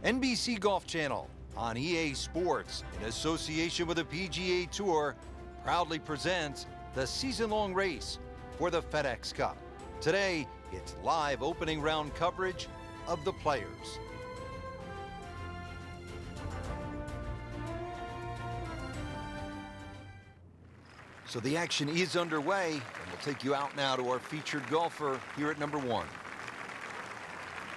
NBC Golf Channel on EA Sports, in association with the PGA Tour, proudly presents the season-long race for the FedEx Cup. Today, it's live opening round coverage of the Players. So the action is underway, and we'll take you out now to our featured golfer here at number 1.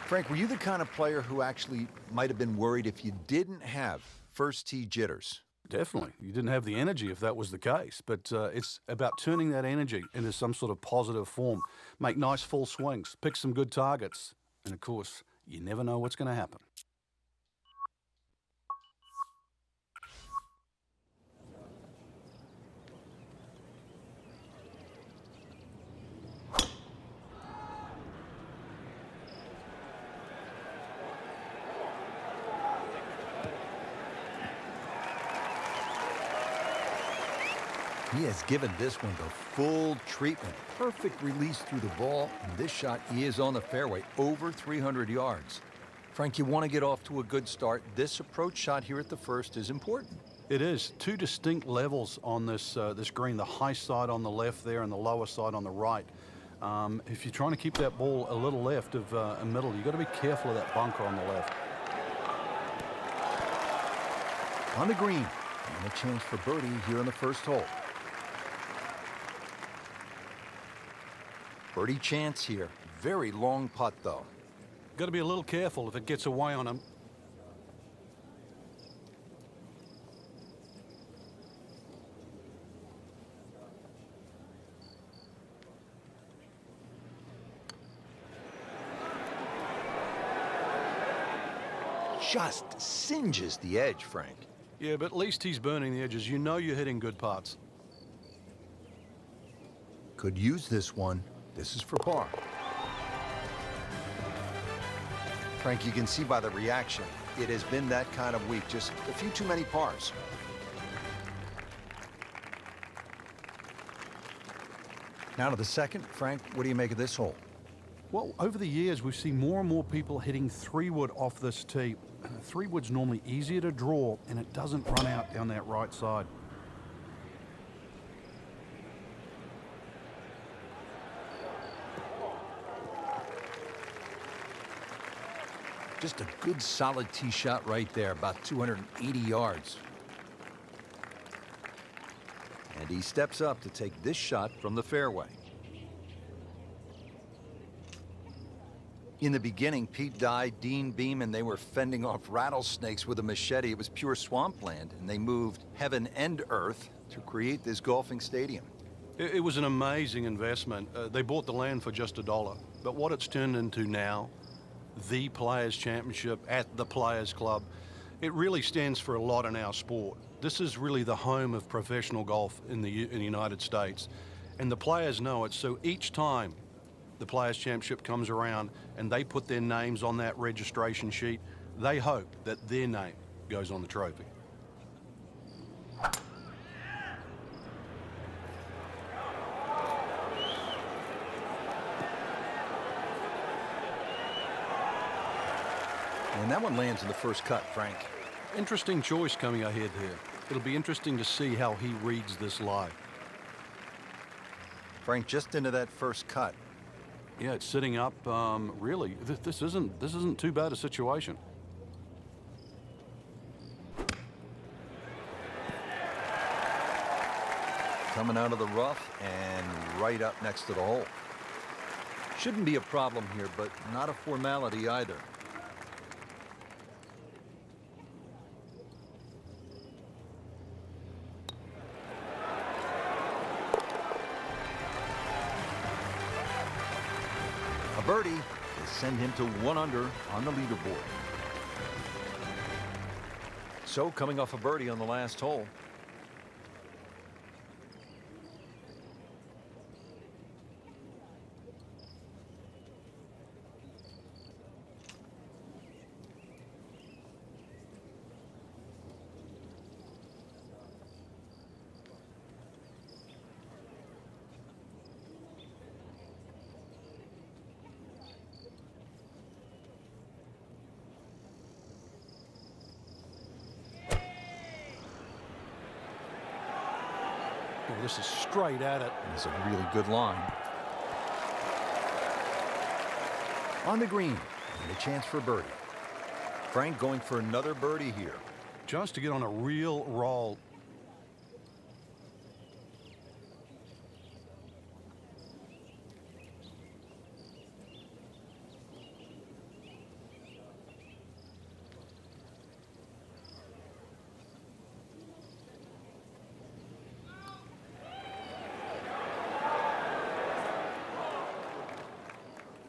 Frank, were you the kind of player who actually might have been worried if you didn't have first tee jitters? Definitely. You didn't have the energy if that was the case. But it's about turning that energy into some sort of positive form. Make nice full swings, pick some good targets. And, of course, you never know what's going to happen. He has given this one the full treatment. Perfect release through the ball, and this shot is on the fairway, over 300 yards. Frank, you want to get off to a good start. This approach shot here at the first is important. It is. Two distinct levels on this green, the high side on the left there and the lower side on the right. If you're trying to keep that ball a little left of a middle, you've got to be careful of that bunker on the left. On the green, and a chance for birdie here on the first hole. Birdie chance here. Very long putt, though. Got to be a little careful if it gets away on him. Just singes the edge, Frank. Yeah, but at least he's burning the edges. You know you're hitting good putts. Could use this one. This is for par. Frank, you can see by the reaction, it has been that kind of week. Just a few too many pars. Now to the second. Frank, what do you make of this hole? Well, over the years, we've seen more and more people hitting 3-wood off this tee. 3-wood's normally easier to draw, and it doesn't run out down that right side. Just a good solid tee shot right there, about 280 yards. And he steps up to take this shot from the fairway. In the beginning, Pete Dye, Dean Beam, and they were fending off rattlesnakes with a machete. It was pure swampland, and they moved heaven and earth to create this golfing stadium. It was an amazing investment. They bought the land for just $1. But what it's turned into now, the Players Championship at the Players Club, it really stands for a lot in our sport. This is really the home of professional golf in the United States, and the players know it. So each time the Players Championship comes around and they put their names on that registration sheet, they hope that their name goes on the trophy. And that one lands in the first cut, Frank. Interesting choice coming ahead here. It'll be interesting to see how he reads this lie. Frank, just into that first cut. Yeah, it's sitting up. Really, this isn't too bad a situation. Coming out of the rough and right up next to the hole. Shouldn't be a problem here, but not a formality either. A birdie will send him to 1 under on the leaderboard. So coming off a birdie on the last hole. Oh, this is straight at it. It's a really good line. On the green, and a chance for birdie. Frank going for another birdie here. Just to get on a real roll.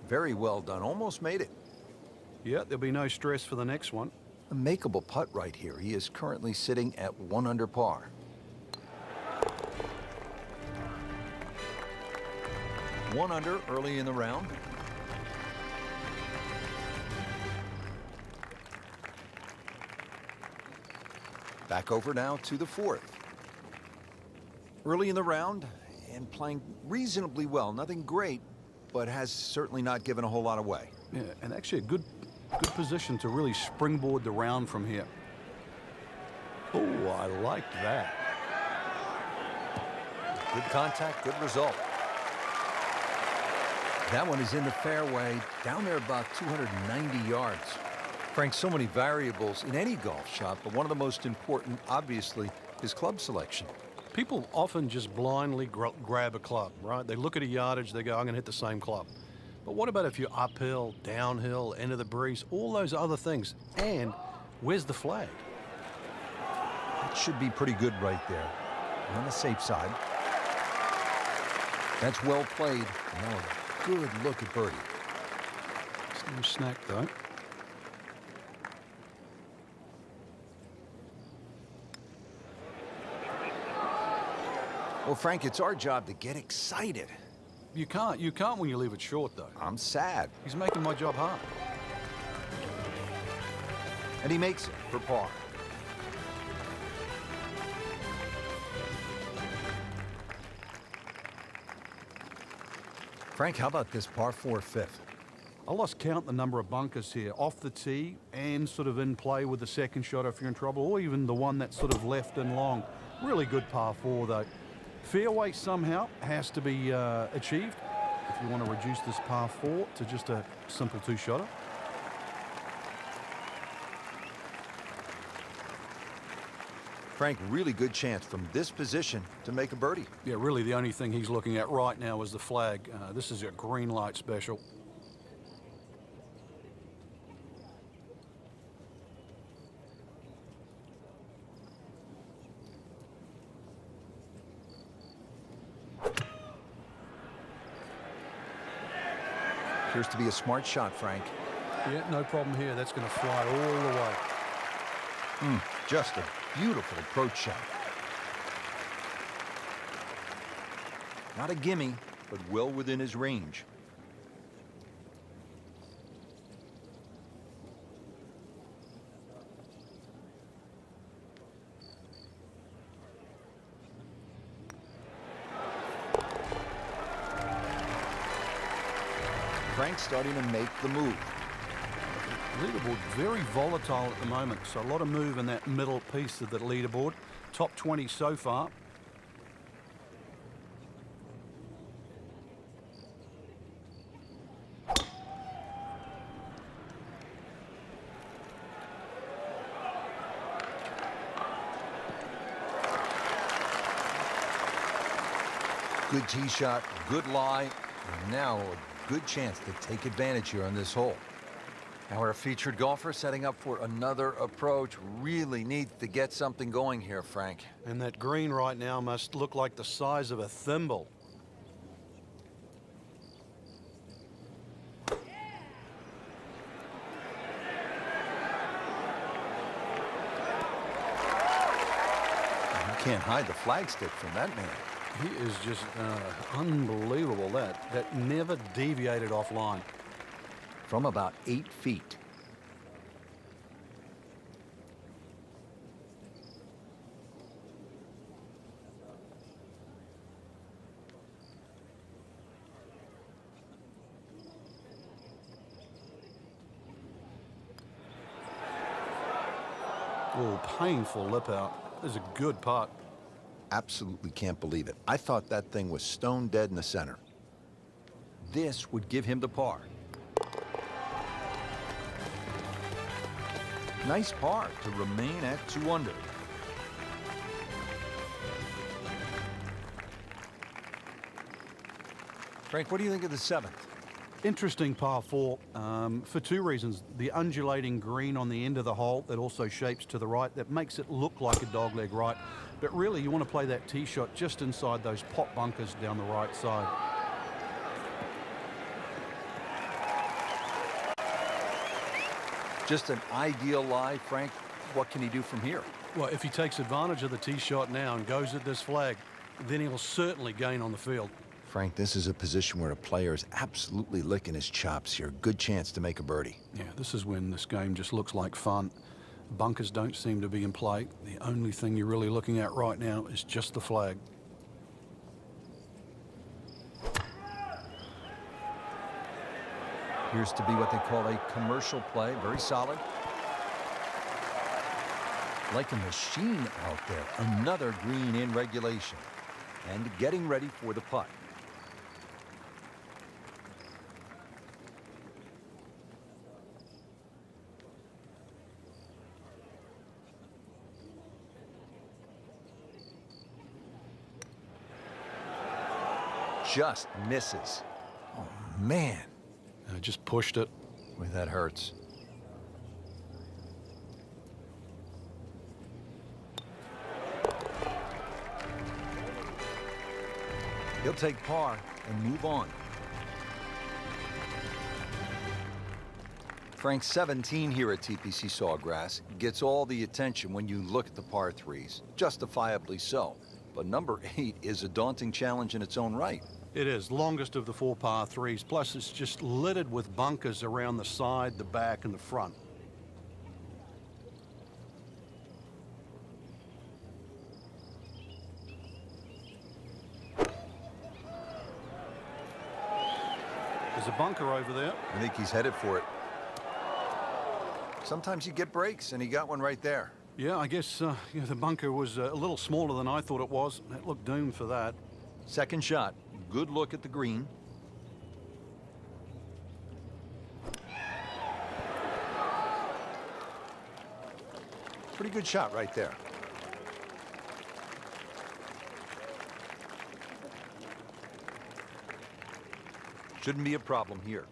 Very well done. Almost made it. Yeah, there'll be no stress for the next one. A makeable putt right here. He is currently sitting at 1 under par. One under early in the round. Back over now to the 4th. Early in the round and playing reasonably well. Nothing great, but has certainly not given a whole lot away. Yeah, and actually a good position to really springboard the round from here. Oh, I like that. Good contact, good result. That one is in the fairway, down there about 290 yards. Frank, so many variables in any golf shot, but one of the most important, obviously, is club selection. People often just blindly grab a club, right? They look at a yardage, they go, I'm going to hit the same club. But what about if you're uphill, downhill, end of the breeze, all those other things? And where's the flag? That should be pretty good right there. On the safe side. That's well played. Now a good look at birdie. It's no snack, though. Well, Frank, it's our job to get excited. You can't when you leave it short, though. I'm sad. He's making my job hard. And he makes it for par. Frank, how about this par 4 fifth? I lost count the number of bunkers here, off the tee and sort of in play with the second shot if you're in trouble, or even the one that's sort of left and long. Really good par 4, though. Fairway somehow has to be achieved if you want to reduce this par 4 to just a simple 2-shotter. Frank, really good chance from this position to make a birdie. Yeah, really the only thing he's looking at right now is the flag. This is a green light special. Appears to be a smart shot, Frank. Yeah, no problem here. That's going to fly all the way. Just a beautiful approach shot. Not a gimme, but well within his range. Frank starting to make the move. Leaderboard very volatile at the moment, so a lot of move in that middle piece of the leaderboard. Top 20 so far. Good tee shot, good lie, and now a good chance to take advantage here on this hole. Now our featured golfer setting up for another approach. Really needs to get something going here, Frank. And that green right now must look like the size of a thimble. You can't hide the flagstick from that man. He is just unbelievable. That never deviated offline. From about 8 feet. Oh, painful lip out. This is a good putt. absolutely can't believe it. I thought that thing was stone dead in the center. This would give him the par. Nice par to remain at 2 under. Frank, what do you think of the 7th? Interesting par 4 for 2 reasons. The undulating green on the end of the hole that also shapes to the right, that makes it look like a dogleg right. But really, you want to play that tee shot just inside those pot bunkers down the right side. Just an ideal lie, Frank. What can he do from here? Well, if he takes advantage of the tee shot now and goes at this flag, then he'll certainly gain on the field. Frank, this is a position where a player is absolutely licking his chops here. Good chance to make a birdie. Yeah, this is when this game just looks like fun. Bunkers don't seem to be in play. The only thing you're really looking at right now is just the flag. Appears to be what they call a commercial play. Very solid. Like a machine out there. Another green in regulation. And getting ready for the putt. Just misses. Oh, man. Just pushed it. Boy, that hurts. He'll take par and move on. Frank, 17 here at TPC Sawgrass gets all the attention when you look at the par 3s. Justifiably so. But number 8 is a daunting challenge in its own right. It is. Longest of the 4 par 3s. Plus, it's just littered with bunkers around the side, the back, and the front. There's a bunker over there. I think he's headed for it. Sometimes you get breaks, and he got one right there. Yeah, I guess the bunker was a little smaller than I thought it was. It looked doomed for that. Second shot. Good look at the green. Pretty good shot right there. Shouldn't be a problem here.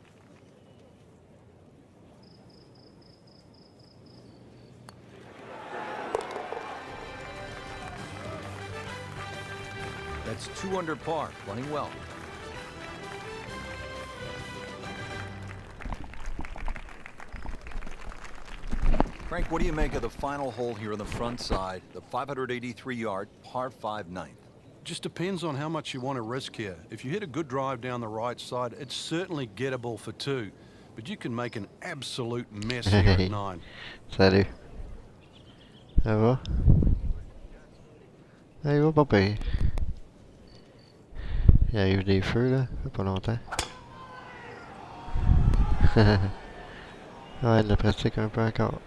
That's 2 under par, playing well. Frank, what do you make of the final hole here on the front side, the 583-yard par 5 ninth? Just depends on how much you want to risk here. If you hit a good drive down the right side, it's certainly gettable for 2. But you can make an absolute mess here at 9. Salut. Ça va? Ça va pas pire. Il arrive des feux là, ça fait pas longtemps. Ouais, de la pratique un peu encore.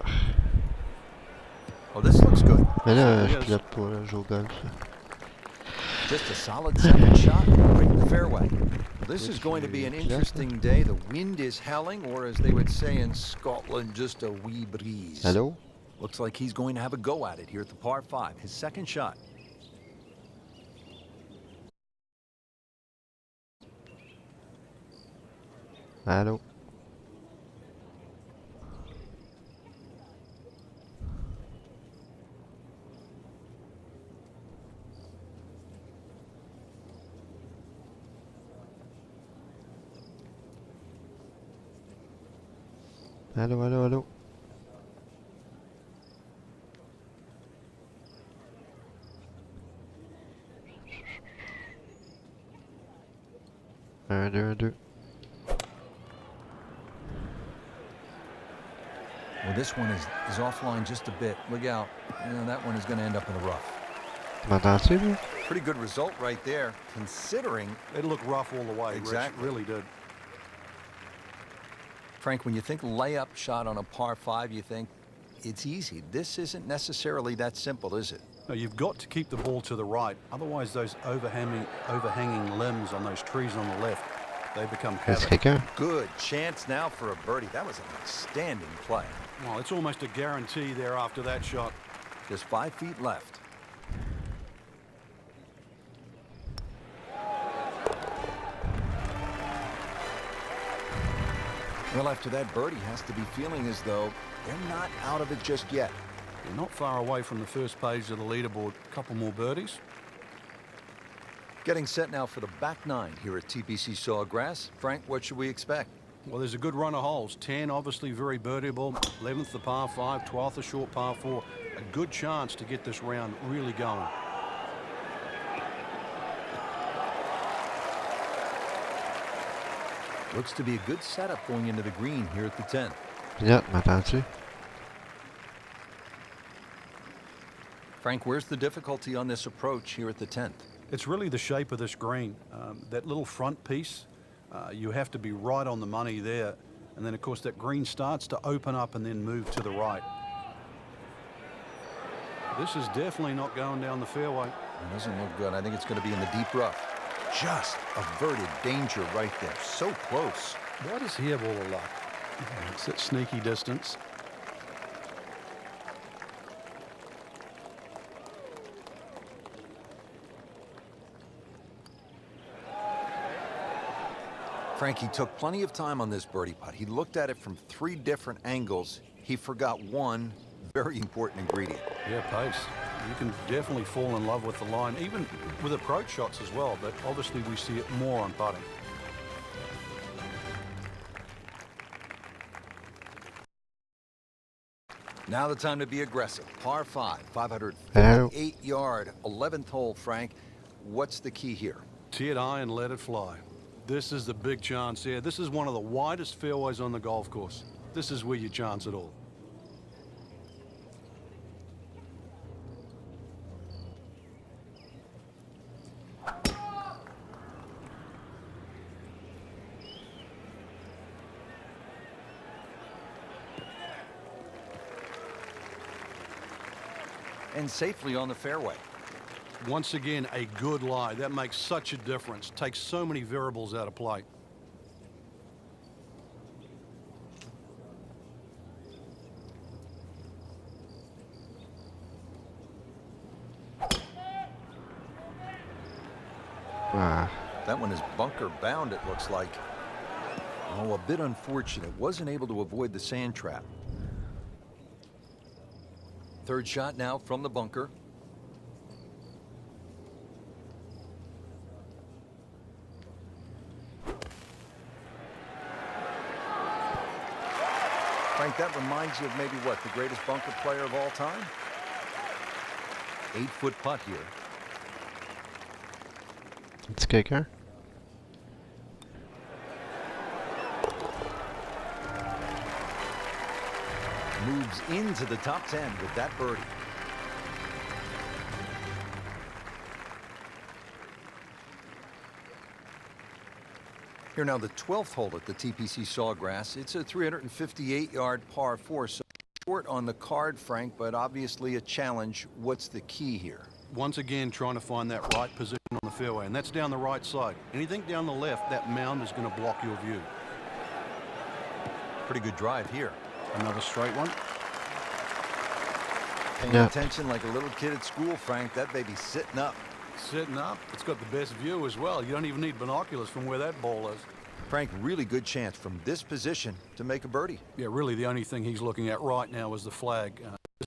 Oh, this looks good. Mais là, je pilote pas, là, je joue au golf. Just a solid second shot right in the fairway. Well, this is going to be an interesting day. The wind is howling, or as they would say in Scotland, just a wee breeze. Hello? Looks like he's going to have a go at it here at the par 5. His second shot. Allô? Allô, allô, allô? Un, deux, un, deux. Well, this one is offline just a bit. Look out. That one is going to end up in the rough. M'entends-tu, là? Pretty good result right there, considering... It looked rough all the way, Exactly. Rich. It really did. Frank, when you think layup shot on a par 5, you think it's easy. This isn't necessarily that simple, is it? Now, you've got to keep the ball to the right. Otherwise, those overhanging limbs on those trees on the left, they become Let's havoc. kick her. Good chance now for a birdie. That was an outstanding play. Well, it's almost a guarantee there after that shot. Just 5 feet left. Well, after that birdie, has to be feeling as though they're not out of it just yet. You're not far away from the first page of the leaderboard. A couple more birdies. Getting set now for the back 9 here at TPC Sawgrass. Frank, what should we expect? Well, there's a good run of holes. 10, obviously very birdieable. 11th, the par 5. 12th, a short par 4. A good chance to get this round really going. Looks to be a good setup going into the green here at the 10th. Ja, maar dansje. Frank, where's the difficulty on this approach here at the 10th? It's really the shape of this green. That little front piece, you have to be right on the money there. And then, of course, that green starts to open up and then move to the right. This is definitely not going down the fairway. It doesn't look good. I think it's going to be in the deep rough. Just averted danger right there. So close. Why does he have all the luck? It's that sneaky distance. Frankie took plenty of time on this birdie putt. He looked at it from 3 different angles. He forgot one very important ingredient. Yeah, pace. You can definitely fall in love with the line, even with approach shots as well, but obviously we see it more on putting. Now the time to be aggressive. Par 5, Hello. 558-yard, 11th hole, Frank. What's the key here? Tee it high and let it fly. This is the big chance here. This is one of the widest fairways on the golf course. This is where you chance it all. And safely on the fairway. Once again, a good lie. That makes such a difference. Takes so many variables out of play. Ah, That one is bunker bound, it looks like. Oh, a bit unfortunate. Wasn't able to avoid the sand trap. Third shot now from the bunker. Frank, that reminds you of maybe what, the greatest bunker player of all time? 8-foot putt here. let's kick her. Moves into the top 10 with that birdie. Here now, the 12th hole at the TPC Sawgrass. It's a 358-yard par 4, so short on the card, Frank, but obviously a challenge. What's the key here? Once again, trying to find that right position on the fairway, and that's down the right side. Anything down the left, that mound is going to block your view. Pretty good drive here. Another straight one. Paying Yeah. attention like a little kid at school, Frank. That baby's sitting up. Sitting up. It's got the best view as well. You don't even need binoculars from where that ball is. Frank, really good chance from this position to make a birdie. Yeah, really the only thing he's looking at right now is the flag.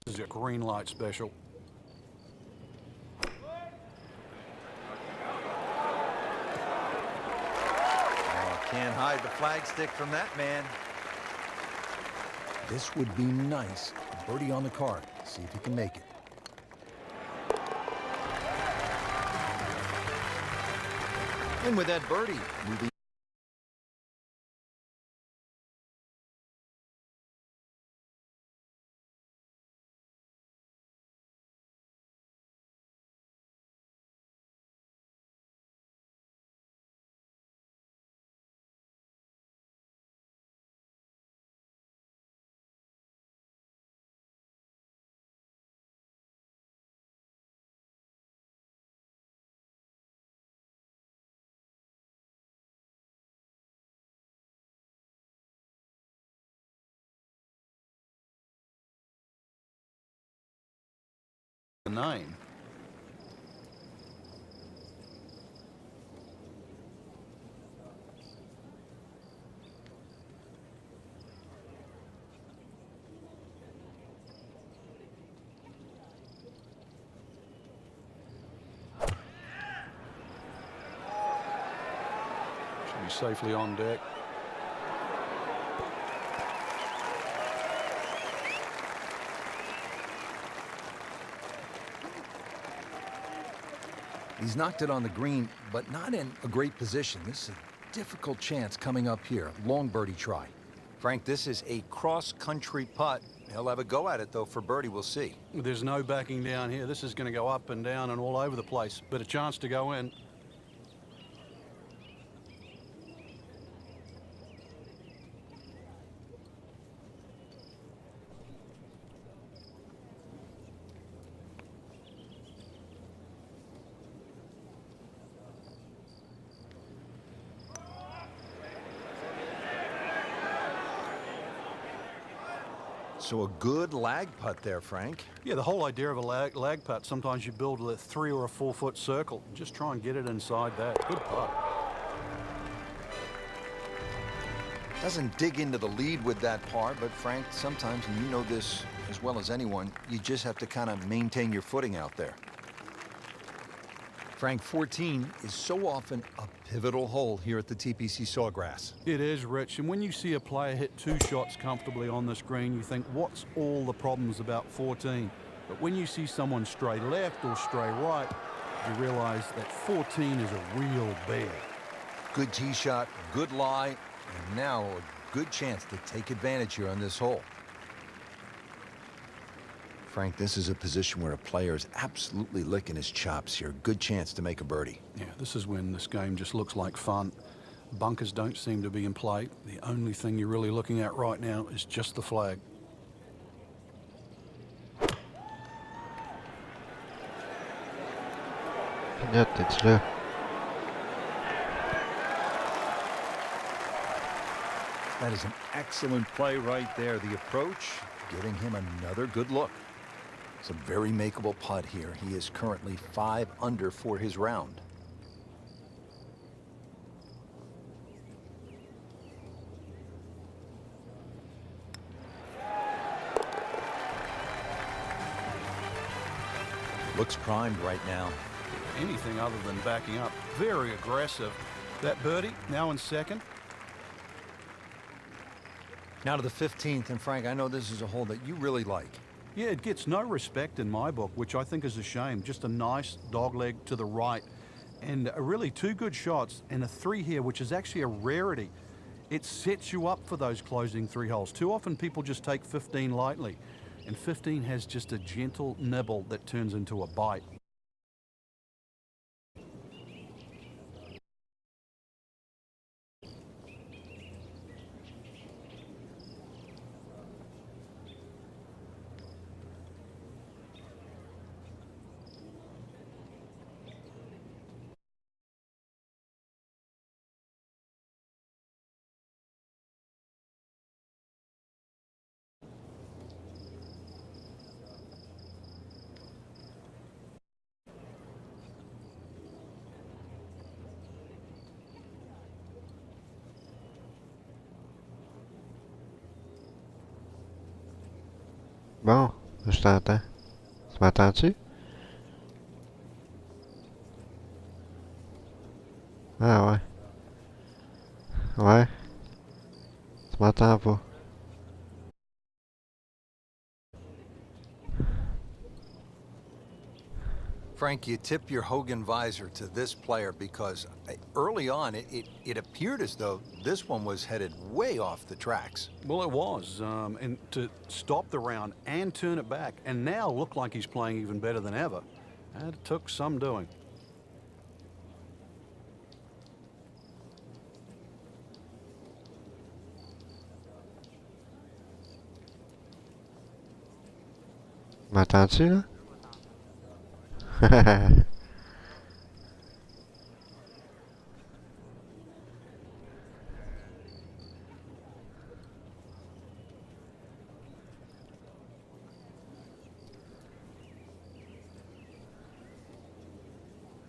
This is a green light special. Oh, can't hide the flag stick from that man. This would be nice. A birdie on the card. See if he can make it. And with that birdie, moving name. Should be safely on deck. He's knocked it on the green, but not in a great position. This is a difficult chance coming up here. Long birdie try. Frank, this is a cross-country putt. He'll have a go at it, though, for birdie. We'll see. There's no backing down here. This is going to go up and down and all over the place, but a chance to go in. So a good lag putt there, Frank. Yeah, the whole idea of a lag putt, sometimes you build a 3 or a 4 foot circle. Just try and get it inside that. Good putt. Doesn't dig into the lead with that par, but Frank, sometimes, and you know this as well as anyone, you just have to kind of maintain your footing out there. Frank, 14 is so often a pivotal hole here at the TPC Sawgrass. It is, Rich, and when you see a player hit 2 shots comfortably on this green, you think, what's all the problems about 14? But when you see someone stray left or stray right, you realize that 14 is a real bear. Good tee shot, good lie, and now a good chance to take advantage here on this hole. Frank, this is a position where a player is absolutely licking his chops here. Good chance to make a birdie. Yeah, this is when this game just looks like fun. Bunkers don't seem to be in play. The only thing you're really looking at right now is just the flag. Нет, it's there. That is an excellent play right there. The approach, giving him another good look. It's a very makeable putt here. He is currently 5 under for his round. Looks primed right now. Anything other than backing up. Very aggressive. That birdie, now in second. Now to the 15th, and Frank, I know this is a hole that you really like. Yeah, it gets no respect in my book, which I think is a shame. Just a nice dogleg to the right. And really 2 good shots and a 3 here, which is actually a rarity. It sets you up for those closing 3 holes. Too often people just take 15 lightly. And 15 has just a gentle nibble that turns into a bite. Bon, je t'entends. Tu m'entends-tu? Ah ouais. Ouais. Tu m'entends pas. Frank, you tip your Hogan visor to this player because early on it appeared as though this one was headed way off the tracks. Well, it was, and to stop the round and turn it back, and now look like he's playing even better than ever. And it took some doing. M'entends-tu là?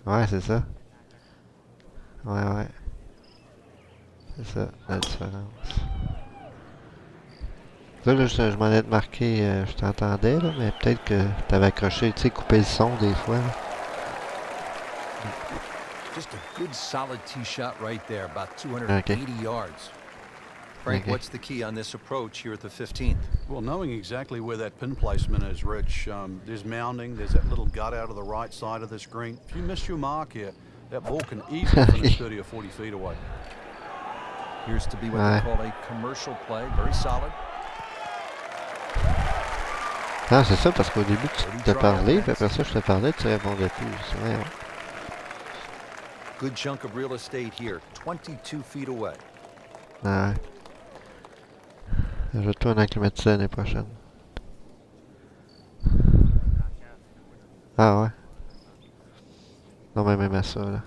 Ouais, c'est ça. Ouais. C'est ça, la différence. Là, je m'en ai marqué, je t'entendais, là, mais peut-être que t'avais accroché, tu sais, couper le son des fois. Là. Just a good solid tee shot right there, about 280 yards. Frank, what's the key on this approach here at the 15th? Well, knowing exactly where that pin placement is, Rich, there's mounding, there's that little gut out of the right side of this green. If you miss your mark here, that ball can easily finish 30 or 40 feet away. Appears to be what they call a commercial play, very solid. Non, c'est ça, parce qu'au début, tu te parlais, puis après ça, je te parlais, tu répondais plus. Ouais. Good chunk of real estate here, 22 feet away. Ouais. Je vais tout en acclimatisé l'année prochaine. Ah ouais. Non, mais même à ça, là.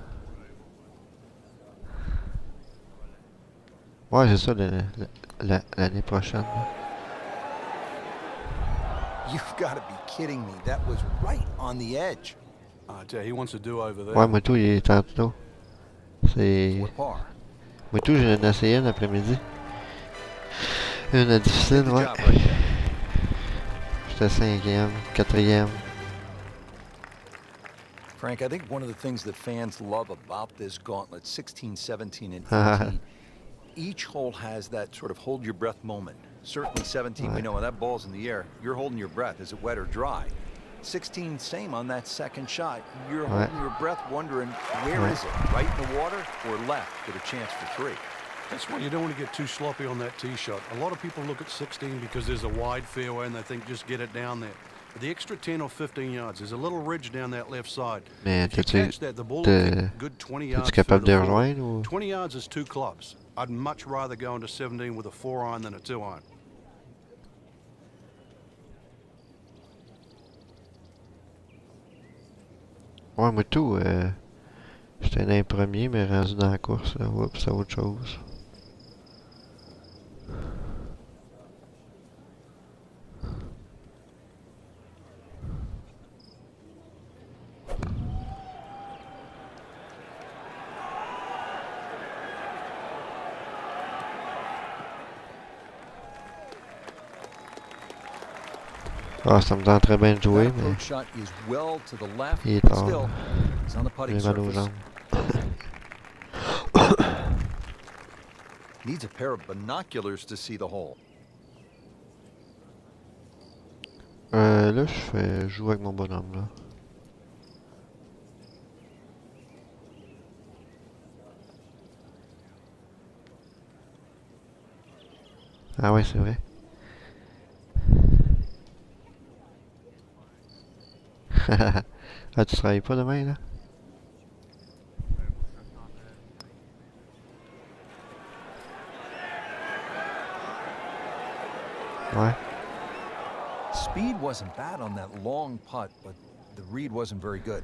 Ouais, c'est ça, l'année prochaine. Là. You've got to be kidding me. That was right on the edge. I tell you, he wants to do over there. Ouais, moi tout, il est tantôt. C'est... Moi tout, j'ai essayé un après-midi. Une difficile, ouais. J'étais 5e, 4e. Frank, I think one of the things that fans love about this gauntlet, 16, 17, and 18, each hole has that sort of hold your breath moment. Certainly 17, we know when that ball's in the air, you're holding your breath. Is it wet or dry? 16, same on that second shot. You're holding your breath wondering, where is it? Right in the water or left? Get a chance for 3. That's why you don't want to get too sloppy on that tee shot. A lot of people look at 16 because there's a wide fairway and they think just get it down there. But the extra 10 or 15 yards, there's a little ridge down that left side. Mais if you catch that, the ball will get good 20 yards capable de rejoindre ou... 20 yards is 2 clubs. I'd much rather go into 17 with a 4-iron than a 2-iron. Ouais, moi tout, j'étais dans les premiers, mais rendu dans la course, là, oups, c'est autre chose. Ah, ça me tente très bien de jouer, mais il est tard. J'ai mal aux jambes. Needs a pair of binoculars to see the hole. Là, je joue avec mon bonhomme, là. Ah ouais, c'est vrai. Ah, tu travailles pas demain, là? Ouais. Speed wasn't bad on that long putt, but the read wasn't very good.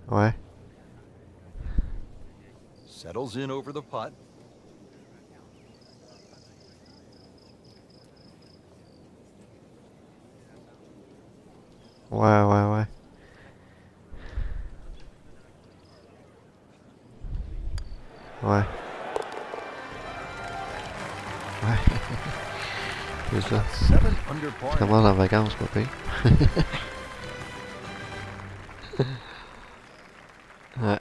Ouais. Settles in over the putt. Ouais. Ouais. C'est ça. Je commence en vacances, pas pire. Ouais.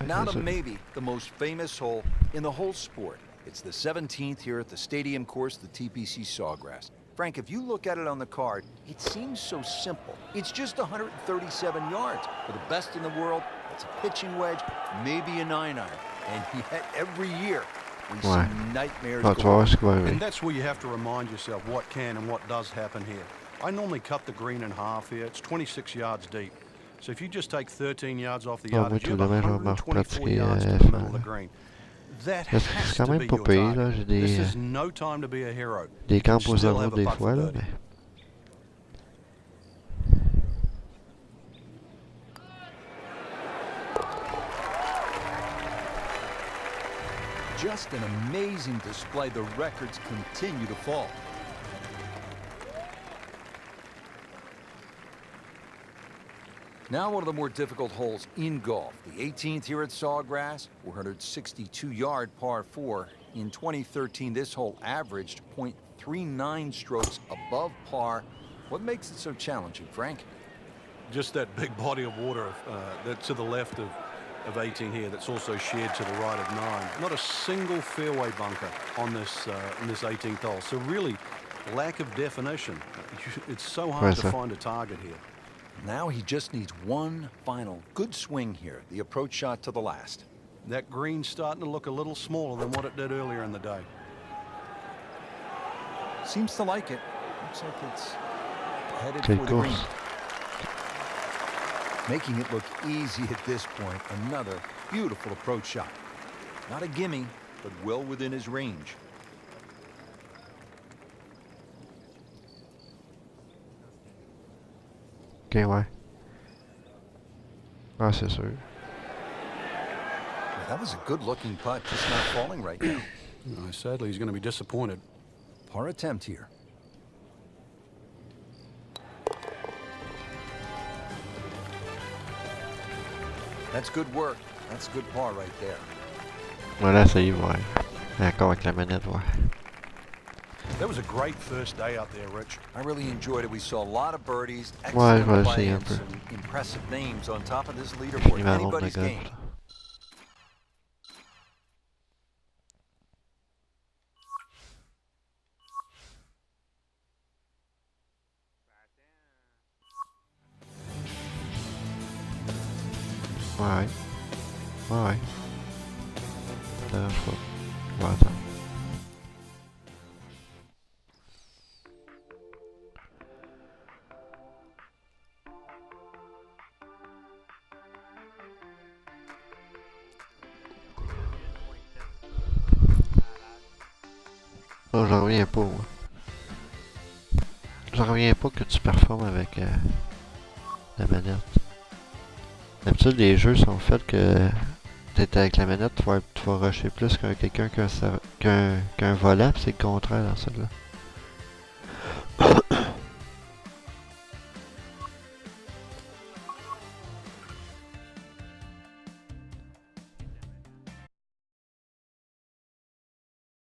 Now to maybe the most famous hole in the whole sport. It's the 17th here at the stadium course, the TPC Sawgrass. Frank, if you look at it on the card, it seems so simple. It's just 137 yards. For the best in the world, it's a pitching wedge, maybe a 9-iron. And yet, every year, we see nightmares go on. And that's where you have to remind yourself what can and what does happen here. I normally cut the green in half here. It's 26 yards deep. So if you just take 13 yards off the yardage, you have 124 yards to the middle of the green. That has to be your target. This is no time to be a hero. Des camps aux zéro des fois, là, mais... Just an amazing display. The records continue to fall. Now one of the more difficult holes in golf. The 18th here at Sawgrass, 462-yard par 4. In 2013, this hole averaged .39 strokes above par. What makes it so challenging, Frank? Just that big body of water that's to the left of 18 here, that's also shared to the right of 9. Not a single fairway bunker on this in this 18th hole. So really, lack of definition. It's so hard to find a target here. Now he just needs one final good swing here. The approach shot to the last. That green's starting to look a little smaller than what it did earlier in the day. Seems to like it. Looks like it's headed Quelle for the green. course. Making it look easy at this point. Another beautiful approach shot. Not a gimme, but well within his range. Ok, ouais. Ah, c'est sûr. Well, that was a good-looking putt, just not falling right now. Sadly, he's going to be disappointed. Par attempt here. That's good work. That's good par right there. Voilà, ça y est, ouais. Encore avec la manette, ouais. That was a great first day out there, Rich. I really enjoyed it. We saw a lot of birdies, Ouais, excellent je vais play, essayer un and peu. some impressive names on top of this Fini leaderboard. ma ronde de Anybody's golf. game. Ouais. Ouais, ouais. Ça dérange pas. Je vais attendre. Oh, j'en reviens pas, moi. J'en reviens pas que tu performes avec la manette. D'habitude, les jeux sont faits que t'es avec la manette, tu vas rusher plus qu'un quelqu'un qu'un volant, pis c'est le contraire dans celui-là.